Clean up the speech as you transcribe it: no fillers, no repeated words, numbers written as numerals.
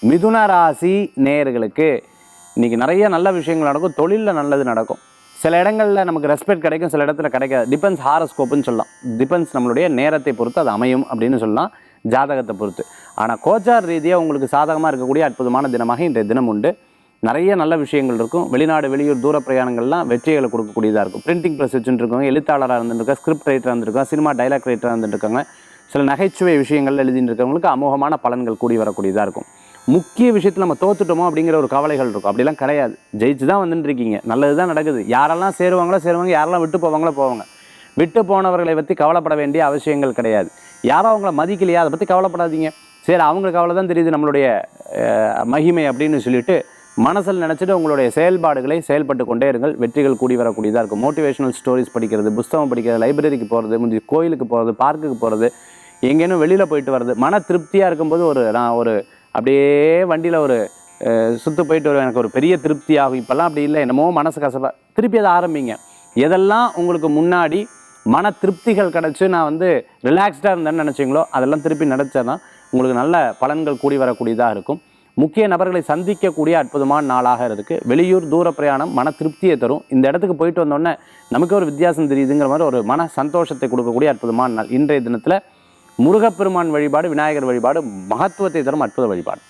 மிதுன ராசி நேயர்களுக்கு இன்றைக்கி நிறைய நல்ல விஷயங்கள் நடக்கும். தொழிலில் நல்லது நடக்கும். சில இடங்களில் நமக்கு ரெஸ்பெக்ட் கிடைக்கும், சில இடத்துல கிடைக்காது. டிபெண்ட்ஸ் ஹாரோஸ்கோப்புன்னு சொல்லலாம். டிபெண்ட்ஸ் நம்மளுடைய நேரத்தை பொறுத்து அது அமையும் அப்படின்னு சொல்லலாம், ஜாதகத்தை பொறுத்து. ஆனால் கோச்சார் ரீதியாக உங்களுக்கு சாதகமாக இருக்கக்கூடிய அற்புதமான தினமாக இன்றைய தினம் உண்டு. நிறைய நல்ல விஷயங்கள் இருக்கும். வெளிநாடு வெளியூர் தூர பிரயாணங்கள்லாம் வெற்றிகளை கொடுக்கக்கூடியதாக இருக்கும். பிரிண்டிங் ப்ரெஸ் வச்சுட்டு இருக்கவங்க, எழுத்தாளராக இருந்துருக்கா, ஸ்கிரிப்ட் ரைட்டராக இருந்திருக்காங்க, சினிமா டைலாக் ரைட்டராக இருந்துருக்காங்க, சில நகைச்சுவை விஷயங்கள் எழுதிட்டு இருக்கவங்களுக்கு அமோகமான பலன்கள் கூடி வரக்கூடியதாக இருக்கும். முக்கிய விஷயத்தில் நம்ம தோத்துட்டோமோ அப்படிங்கிற ஒரு கவலைகள் இருக்கும். அப்படிலாம் கிடையாது. ஜெயிச்சு தான் வந்துட்டுருக்கீங்க. நல்லது தான் நடக்குது. யாரெல்லாம் சேருவாங்களோ சேருவாங்க, யாரெல்லாம் விட்டு போவாங்களோ போவாங்க. விட்டு போனவர்களை பற்றி கவலைப்பட வேண்டிய அவசியங்கள் கிடையாது. யாரோ அவங்கள மதிக்கலையா, அதை பற்றி கவலைப்படாதீங்க. சரி, அவங்களுக்கு கவலை தான் தெரியுது நம்மளுடைய மகிமை அப்படின்னு சொல்லிட்டு மனசில் நினச்சிட்டு உங்களுடைய செயல்பாடுகளை செயல்பட்டு கொண்டே இருங்கள். வெற்றிகள் கூடி வரக்கூடியதாக இருக்கும். மோட்டிவேஷனல் ஸ்டோரிஸ் படிக்கிறது, புஸ்தகம் படிக்கிறது, லைப்ரரிக்கு போகிறது, கோயிலுக்கு போகிறது, பார்க்குக்கு போகிறது, எங்கேனும் வெளியில் போயிட்டு வர்றது, மன திருப்தியாக இருக்கும்போது நான் அப்படியே வண்டியில் சுற்று போயிட்டு வருவேன், எனக்கு ஒரு பெரிய திருப்தி ஆகும். இப்போல்லாம் அப்படி இல்லை, என்னமோ மனசு கசப்பாக. திருப்பி அதை ஆரம்பிங்க. எதெல்லாம் உங்களுக்கு முன்னாடி மன திருப்திகள் கிடச்சி நான் ரிலாக்ஸ்டாக இருந்தேன்னு நினச்சிங்களோ அதெல்லாம் திருப்பி நினச்சா உங்களுக்கு நல்ல பலன்கள் கூடி வரக்கூடியதாக இருக்கும். முக்கிய நபர்களை சந்திக்கக்கூடிய அற்புதமான நாளாக இருக்குது. வெளியூர் தூர பிரயாணம் மன திருப்தியை தரும். இந்த இடத்துக்கு போயிட்டு வந்தோடனே நமக்கு ஒரு வித்தியாசம் தெரியுதுங்கிற மாதிரி ஒரு மன சந்தோஷத்தை கொடுக்கக்கூடிய அற்புதமான நாள். இன்றைய தினத்தில் முருகப்பெருமான் வழிபாடு, விநாயகர் வழிபாடு மகத்துவத்தை தரும் அற்புத வழிபாடு.